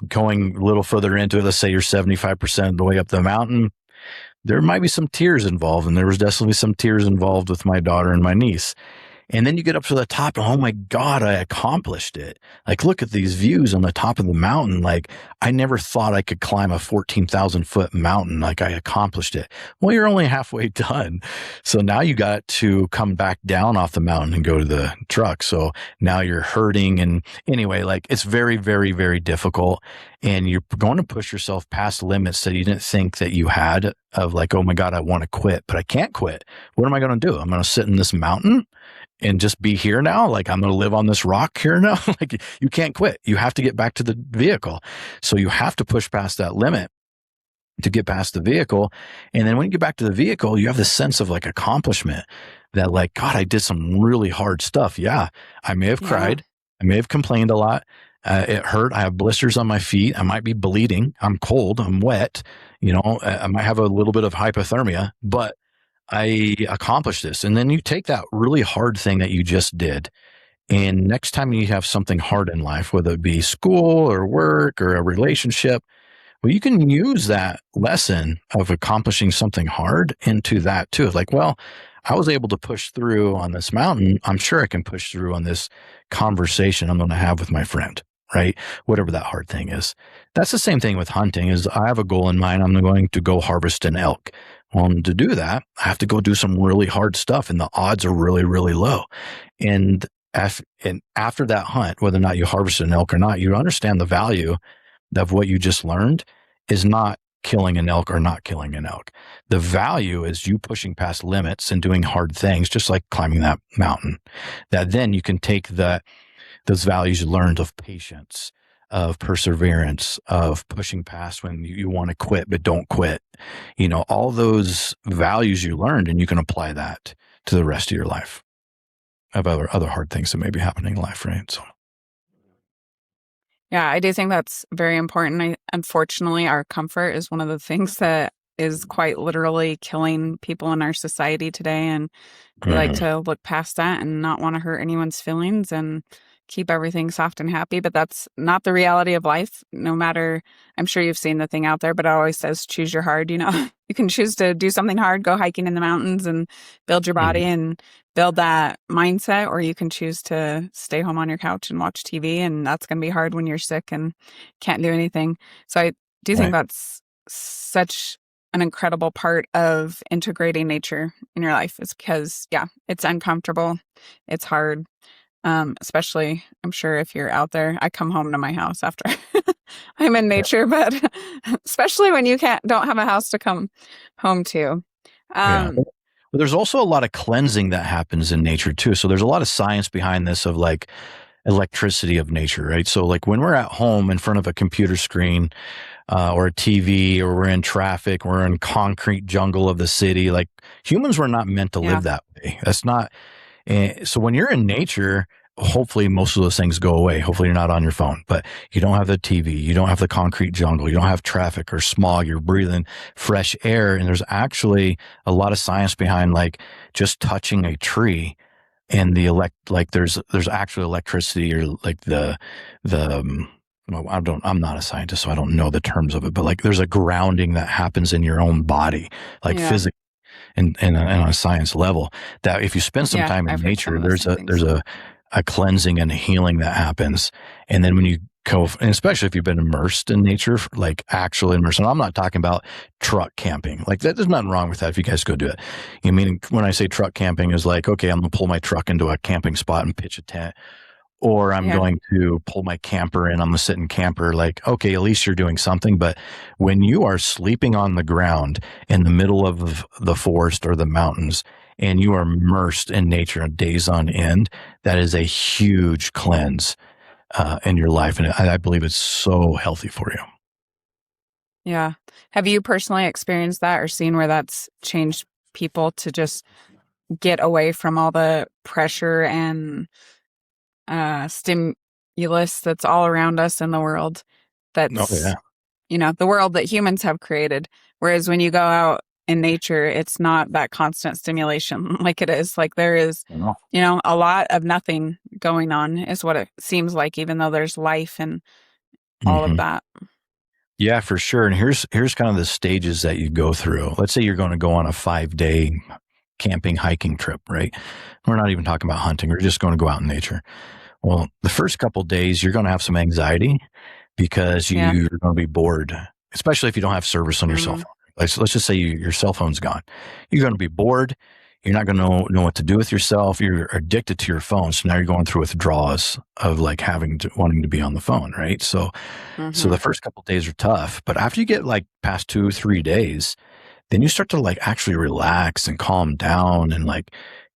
Going a little further into it, let's say you're 75% of the way up the mountain. There might be some tears involved. And there was definitely some tears involved with my daughter and my niece. And then you get up to the top and, oh my God, I accomplished it. Like, look at these views on the top of the mountain. Like, I never thought I could climb a 14,000 foot mountain. Like, I accomplished it. Well, you're only halfway done. So now you got to come back down off the mountain and go to the truck. So now you're hurting. And anyway, like, it's very, very, very difficult. And you're going to push yourself past limits that you didn't think that you had of like, oh my God, I want to quit, but I can't quit. What am I going to do? I'm going to sit in this mountain and just be here now. Like, I'm going to live on this rock here now. Like, you can't quit. You have to get back to the vehicle. So you have to push past that limit to get past the vehicle. And then when you get back to the vehicle, you have this sense of like accomplishment that like, God, I did some really hard stuff. Yeah. I may have cried. I may have complained a lot. It hurt. I have blisters on my feet. I might be bleeding. I'm cold. I'm wet. I might have a little bit of hypothermia, but I accomplished this. And then you take that really hard thing that you just did. And next time you have something hard in life, whether it be school or work or a relationship, well, you can use that lesson of accomplishing something hard into that too. Like, well, I was able to push through on this mountain. I'm sure I can push through on this conversation I'm going to have with my friend, right? Whatever that hard thing is. That's the same thing with hunting. Is I have a goal in mind. I'm going to go harvest an elk. Well, to do that, I have to go do some really hard stuff, and the odds are really, really low. And after that hunt, whether or not you harvest an elk or not, you understand the value of what you just learned is not killing an elk or not killing an elk. The value is you pushing past limits and doing hard things, just like climbing that mountain, that then you can take those values you learned of patience, of perseverance, of pushing past when you want to quit, but don't quit. All those values you learned, and you can apply that to the rest of your life of other hard things that may be happening in life, right? So. Yeah, I do think that's very important. Unfortunately, our comfort is one of the things that is quite literally killing people in our society today. And we like to look past that and not want to hurt anyone's feelings and keep everything soft and happy. But that's not the reality of life. No matter, I'm sure you've seen the thing out there, but it always says choose your hard. You can choose to do something hard, go hiking in the mountains and build your body and build that mindset, or you can choose to stay home on your couch and watch TV, and that's going to be hard when you're sick and can't do anything. So I do think that's such an incredible part of integrating nature in your life, is because, it's uncomfortable. It's hard. Especially, I'm sure if you're out there, I come home to my house after I'm in nature, but especially when you don't have a house to come home to. But there's also a lot of cleansing that happens in nature too. So there's a lot of science behind this of like electricity of nature, right? So like when we're at home in front of a computer screen, or a TV, or we're in traffic, we're in concrete jungle of the city, like humans were not meant to live that way. That's not. So when you're in nature, hopefully most of those things go away. Hopefully you're not on your phone, but you don't have the TV, you don't have the concrete jungle, you don't have traffic or smog, you're breathing fresh air. And there's actually a lot of science behind like just touching a tree and there's actually electricity, or like I'm not a scientist, so I don't know the terms of it, but like there's a grounding that happens in your own body, like physically. And on a science level, that if you spend some time in nature, there's a cleansing and a healing that happens. And then when you go, and especially if you've been immersed in nature, like actual immersion, I'm not talking about truck camping. Like there's nothing wrong with that if you guys go do it. When I say truck camping is like, okay, I'm going to pull my truck into a camping spot and pitch a tent. or I'm Yeah. going to pull my camper in. I'm going to sit in camper. Like, okay, at least you're doing something. But when you are sleeping on the ground in the middle of the forest or the mountains and you are immersed in nature days on end, that is a huge cleanse in your life. And I believe it's so healthy for you. Yeah. Have you personally experienced that or seen where that's changed people to just get away from all the pressure and stimulus that's all around us in the world? Oh, That's, yeah. the world that humans have created. Whereas when you go out in nature, it's not that constant stimulation like it is. Like there is, a lot of nothing going on is what it seems like, even though there's life and all of Mm-hmm. that. Yeah, for sure. And here's kind of the stages that you go through. Let's say you're going to go on a 5-day camping, hiking trip, right? We're not even talking about hunting. We're just going to go out in nature. Well, the first couple of days, you're going to have some anxiety because Yeah. you're going to be bored, especially if you don't have service on your cell phone. Let's just say your cell phone's gone. You're going to be bored. You're not going to know what to do with yourself. You're addicted to your phone. So now you're going through withdrawals of like wanting to be on the phone, right? So the first couple of days are tough, but after you get like past 2-3 days, then you start to like actually relax and calm down and like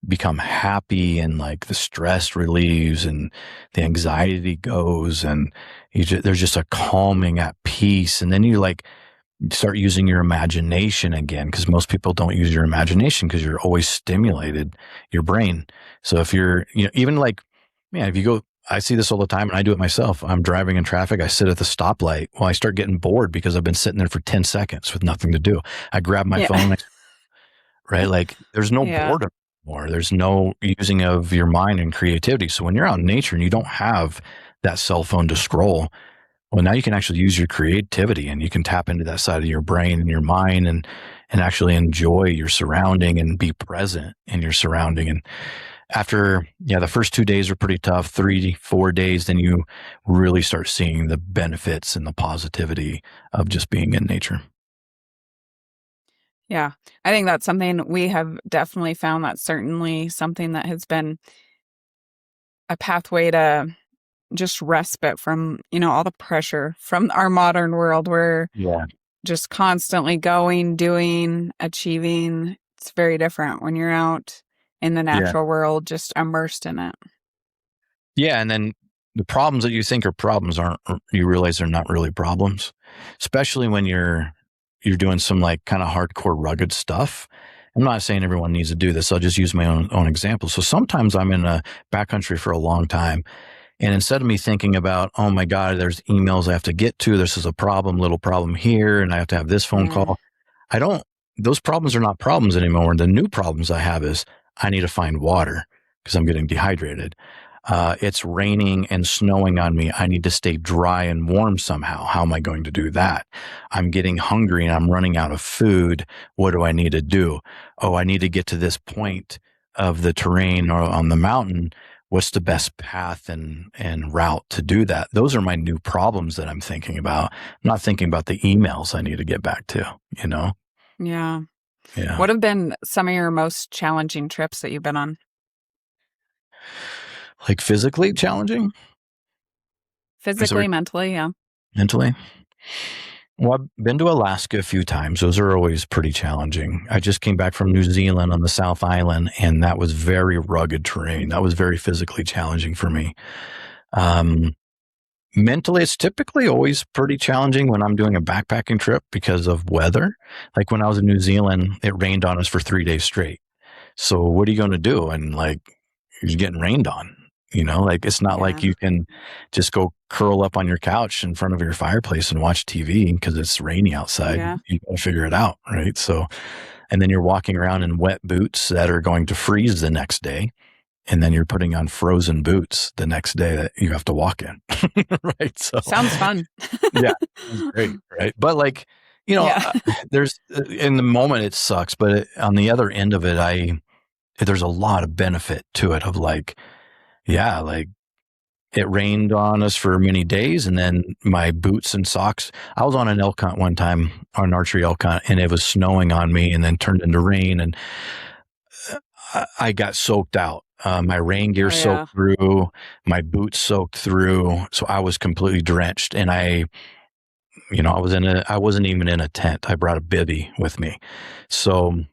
become happy, and like the stress relieves and the anxiety goes, and there's just a calming at peace. And then you like start using your imagination again, because most people don't use your imagination because you're always stimulated your brain. So if you're, even like, man, if you go, I see this all the time and I do it myself. I'm driving in traffic. I sit at the stoplight. Well, I start getting bored because I've been sitting there for 10 seconds with nothing to do. I grab my phone, right? Like there's no boredom anymore. There's no using of your mind and creativity. So when you're out in nature and you don't have that cell phone to scroll, well, now you can actually use your creativity and you can tap into that side of your brain and your mind and actually enjoy your surrounding and be present in your surrounding. And after, the first 2 days are pretty tough, 3-4 days, then you really start seeing the benefits and the positivity of just being in nature. Yeah. I think that's something we have definitely found. That's certainly something that has been a pathway to just respite from, all the pressure from our modern world. We're just constantly going, doing, achieving. It's very different when you're out in the natural world, just immersed in it. Yeah. And then the problems that you think are problems you realize they're not really problems, especially when you're doing some like kind of hardcore rugged stuff. I'm not saying everyone needs to do this. I'll just use my own example. So sometimes I'm in a backcountry for a long time. And instead of me thinking about, oh my God, there's emails I have to get to, this is a problem, little problem here, and I have to have this phone call. Those problems are not problems anymore. And the new problems I have is I need to find water because I'm getting dehydrated. It's raining and snowing on me. I need to stay dry and warm somehow. How am I going to do that? I'm getting hungry and I'm running out of food. What do I need to do? Oh, I need to get to this point of the terrain or on the mountain. What's the best path and route to do that? Those are my new problems that I'm thinking about. I'm not thinking about the emails I need to get back to, Yeah. Yeah. What have been some of your most challenging trips that you've been on? Like physically challenging? Physically, mentally, yeah. Mentally? Well, I've been to Alaska a few times. Those are always pretty challenging. I just came back from New Zealand on the South Island, and that was very rugged terrain. That was very physically challenging for me. Mentally, it's typically always pretty challenging when I'm doing a backpacking trip because of weather. Like when I was in New Zealand, it rained on us for 3 days straight. So what are you going to do? And like, you're getting rained on, like it's not like you can just go curl up on your couch in front of your fireplace and watch TV because it's rainy outside. You got to figure it out. Right. So, and then you're walking around in wet boots that are going to freeze the next day. And then you're putting on frozen boots the next day that you have to walk in. Right. So sounds fun. Yeah. Great. Right. But like, there's in the moment it sucks, but on the other end of it, there's a lot of benefit to it of like, like it rained on us for many days. And then my boots and socks, I was on an elk hunt one time, on an archery elk hunt, and it was snowing on me and then turned into rain. And I got soaked out. My rain gear Oh, yeah. soaked through, my boots soaked through. So I was completely drenched, and I wasn't even in a tent. I brought a bivvy with me. So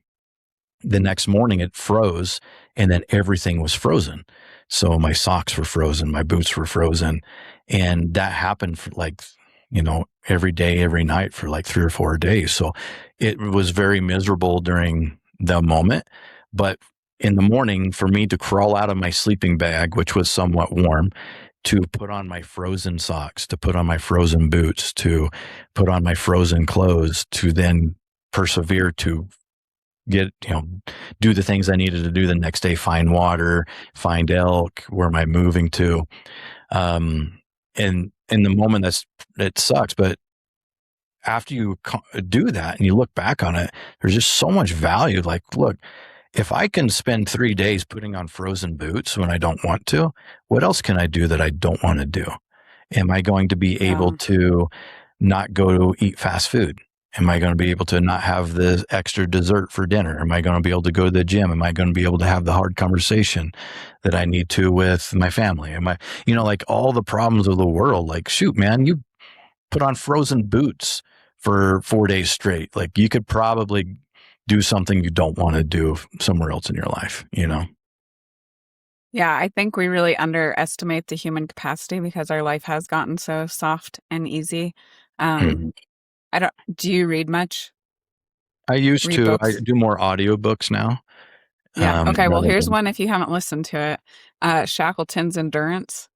the next morning it froze, and then everything was frozen. So my socks were frozen, my boots were frozen. And that happened for every day, every night for like 3 or 4 days. So it was very miserable during the moment. But in the morning, for me to crawl out of my sleeping bag, which was somewhat warm, to put on my frozen socks, to put on my frozen boots, to put on my frozen clothes, to then persevere to do the things I needed to do the next day, find water, find elk, where am I moving to? And in the moment it sucks, but after you do that and you look back on it, there's just so much value. Like, look, if I can spend 3 days putting on frozen boots when I don't want to, what else can I do that I don't want to do? Am I going to be able to not go to eat fast food? Am I going to be able to not have the extra dessert for dinner? Am I going to be able to go to the gym? Am I going to be able to have the hard conversation that I need to with my family? Am I, like all the problems of the world, like, shoot, man, you put on frozen boots for 4 days straight. Like, you could probably do something you don't want to do somewhere else in your life, Yeah, I think we really underestimate the human capacity because our life has gotten so soft and easy. Mhm. Do you read much? I used Read to. I books? do more audiobooks now, Yeah. Okay. Well, rather here's than one if you haven't listened to it. Shackleton's Endurance.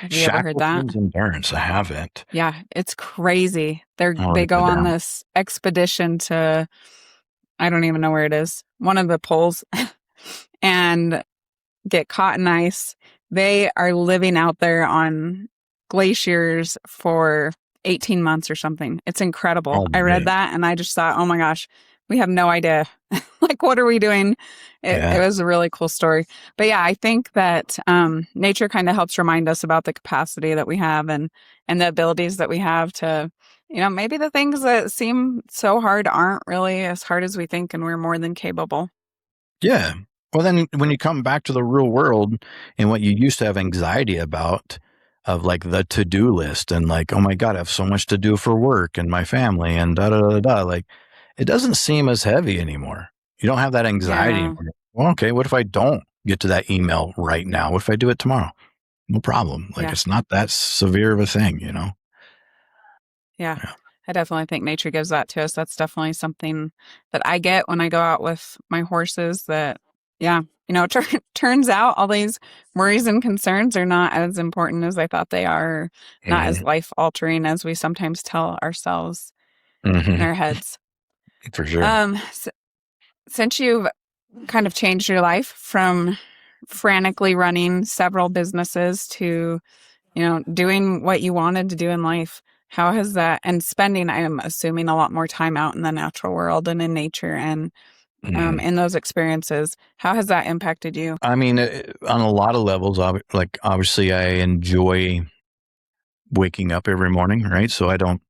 Have you ever heard that? Shackleton's Endurance. I haven't. Yeah, it's crazy. I'll They write go that on down. this expedition to, I don't even know where it is, one of the poles, and get caught in ice. They are living out there on glaciers for 18 months or something. It's incredible. Oh, I read man. that and I just thought, oh my gosh, we have no idea. Like, what are we doing? It Yeah. was a really cool story. But yeah, I think that nature kind of helps remind us about the capacity that we have and the abilities that we have to, maybe the things that seem so hard aren't really as hard as we think, and we're more than capable. Yeah. Well, then when you come back to the real world and what you used to have anxiety about, of like the to-do list and like, oh my God, I have so much to do for work and my family and da da da da. Like, it doesn't seem as heavy anymore. You don't have that anxiety Yeah. anymore. Well, okay, what if I don't get to that email right now? What if I do it tomorrow? No problem. Like, Yeah. it's not that severe of a thing. Yeah, Yeah. I definitely think nature gives that to us. That's definitely something that I get when I go out with my horses that, yeah, turns out all these worries and concerns are not as important as I thought they are, not as Hmm. life altering as we sometimes tell ourselves in Hmm. our heads. For sure. S- since you've kind of changed your life from frantically running several businesses to doing what you wanted to do in life. How has that, and spending, I am assuming, a lot more time out in the natural world and in nature and Mhm. in those experiences, how has that impacted you? I mean, on a lot of levels, like obviously, I enjoy waking up every morning, right? So I don't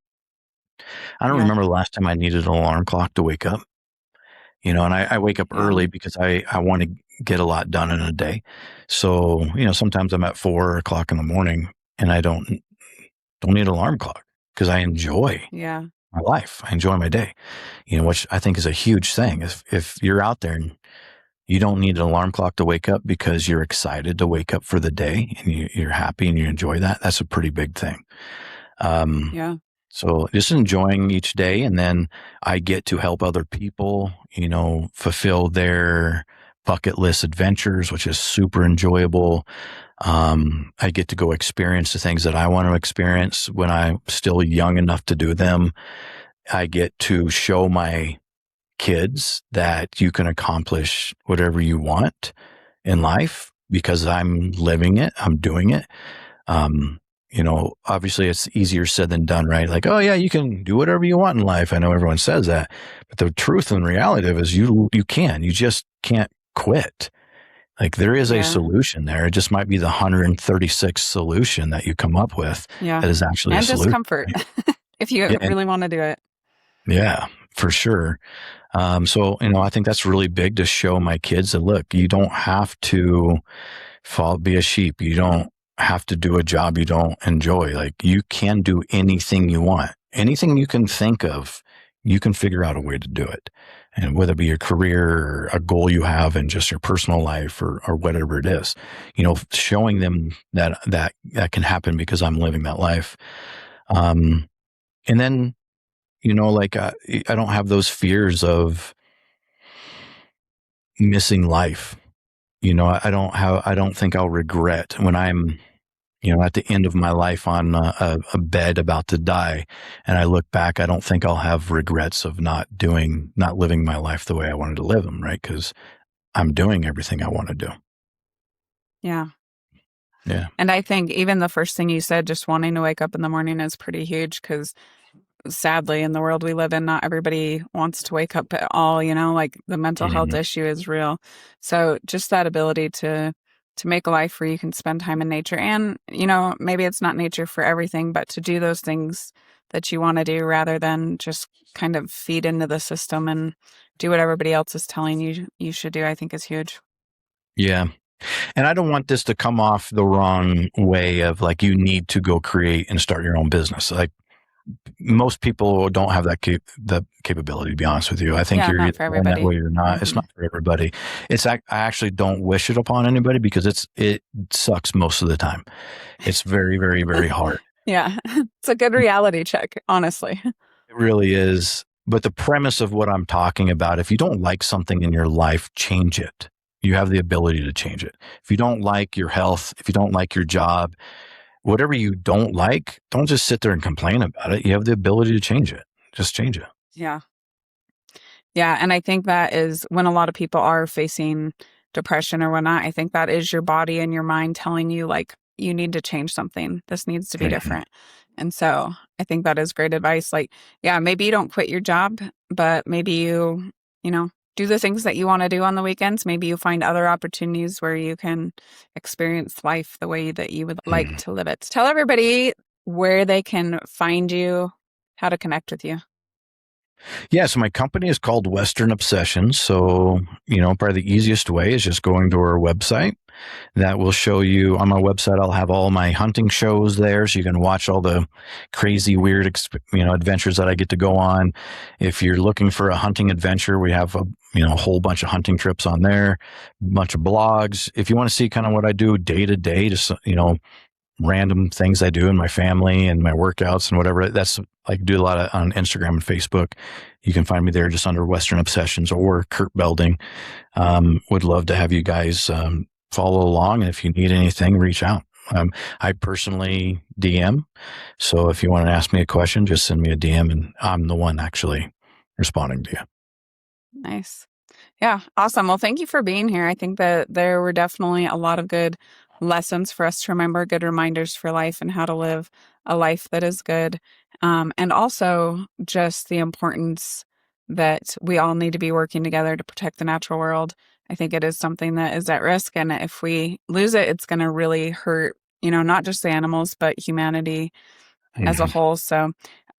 Yeah. remember the last time I needed an alarm clock to wake up, and I wake up Yeah. early because I want to get a lot done in a day. So, sometimes I'm at 4 o'clock in the morning and I don't need an alarm clock because I enjoy Yeah. my life. I enjoy my day, which I think is a huge thing. If you're out there and you don't need an alarm clock to wake up because you're excited to wake up for the day and you're happy and you enjoy that, that's a pretty big thing. Um, Yeah. so just enjoying each day. And then I get to help other people, fulfill their bucket list adventures, which is super enjoyable. I get to go experience the things that I want to experience when I'm still young enough to do them. I get to show my kids that you can accomplish whatever you want in life because I'm living it, I'm doing it. Obviously it's easier said than done, right? Like, oh yeah, you can do whatever you want in life. I know everyone says that, but the truth and reality of it is you just can't quit. Like, there is a Yeah. solution there. It just might be the 136th solution that you come up with Yeah. that is actually a And solution. discomfort Right? if you Yeah, really want to do it. yeah, for sure. So, I think that's really big to show my kids that, look, you don't have to be a sheep. You don't have to do a job you don't enjoy. Like, you can do anything you want, anything you can think of, you can figure out a way to do it. And whether it be your career or a goal you have in just your personal life or whatever it is, showing them that can happen because I'm living that life. And then, I don't have those fears of missing life. I don't think I'll regret when I'm, at the end of my life on a bed about to die. And I look back, I don't think I'll have regrets of not living my life the way I wanted to live them. Right. Cause I'm doing everything I want to do. Yeah. Yeah. And I think even the first thing you said, just wanting to wake up in the morning, is pretty huge, because sadly, in the world we live in, not everybody wants to wake up at all, like the mental health issue is real. So just that ability to make a life where you can spend time in nature, and, maybe it's not nature for everything, but to do those things that you want to do rather than just kind of feed into the system and do what everybody else is telling you should do, I think is huge. Yeah. And I don't want this to come off the wrong way of like, you need to go create and start your own business. Like, most people don't have that capability, to be honest with you. I think you're not either for born that everybody. way or not. It's not for everybody. I actually don't wish it upon anybody because it sucks most of the time. It's very, very, very hard. Yeah. It's a good reality check, honestly. It really is. But the premise of what I'm talking about, if you don't like something in your life, change it. You have the ability to change it. If you don't like your health, if you don't like your job, whatever you don't like, don't just sit there and complain about it. You have the ability to change it. Just change it. Yeah. Yeah. And I think that is when a lot of people are facing depression or whatnot, I think that is your body and your mind telling you, like, you need to change something. This needs to be different. And so I think that is great advice. Like, yeah, maybe you don't quit your job, but maybe you do the things that you want to do on the weekends. Maybe you find other opportunities where you can experience life the way that you would like to live it. Tell everybody where they can find you, how to connect with you. Yeah, so my company is called Western Obsessions. So, probably the easiest way is just going to our website. That will show you on my website. I'll have all my hunting shows there, so you can watch all the crazy, weird, adventures that I get to go on. If you're looking for a hunting adventure, we have a whole bunch of hunting trips on there, a bunch of blogs. If you want to see kind of what I do day to day, just random things I do in my family and my workouts and whatever. That's, I do a lot on Instagram and Facebook. You can find me there just under Western Obsessions or Kurt Belding. Would love to have you guys follow along. And if you need anything, reach out. I personally DM. So if you want to ask me a question, just send me a DM and I'm the one actually responding to you. Nice. Yeah. Awesome. Well, thank you for being here. I think that there were definitely a lot of good lessons for us to remember, good reminders for life and how to live a life that is good. And also just the importance that we all need to be working together to protect the natural world. I think it is something that is at risk. And if we lose it, it's going to really hurt, not just the animals, but humanity as a whole. So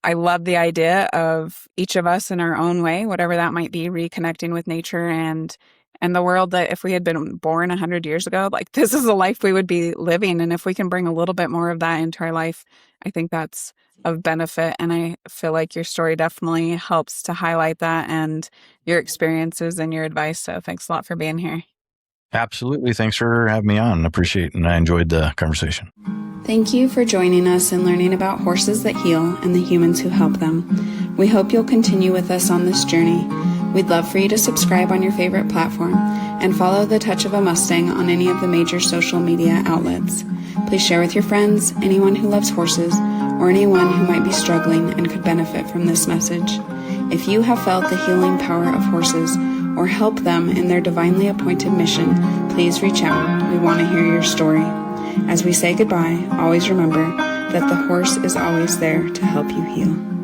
I love the idea of each of us in our own way, whatever that might be, reconnecting with nature and the world, that if we had been born 100 years ago, like, this is the life we would be living. And if we can bring a little bit more of that into our life, I think that's of benefit. And I feel like your story definitely helps to highlight that, and your experiences and your advice. So thanks a lot for being here. Absolutely. Thanks for having me on. Appreciate it. And I enjoyed the conversation. Thank you for joining us and learning about horses that heal and the humans who help them. We hope you'll continue with us on this journey. We'd love for you to subscribe on your favorite platform and follow The Touch of a Mustang on any of the major social media outlets. Please share with your friends, anyone who loves horses, or anyone who might be struggling and could benefit from this message. If you have felt the healing power of horses or help them in their divinely appointed mission, please reach out. We want to hear your story. As we say goodbye, always remember that the horse is always there to help you heal.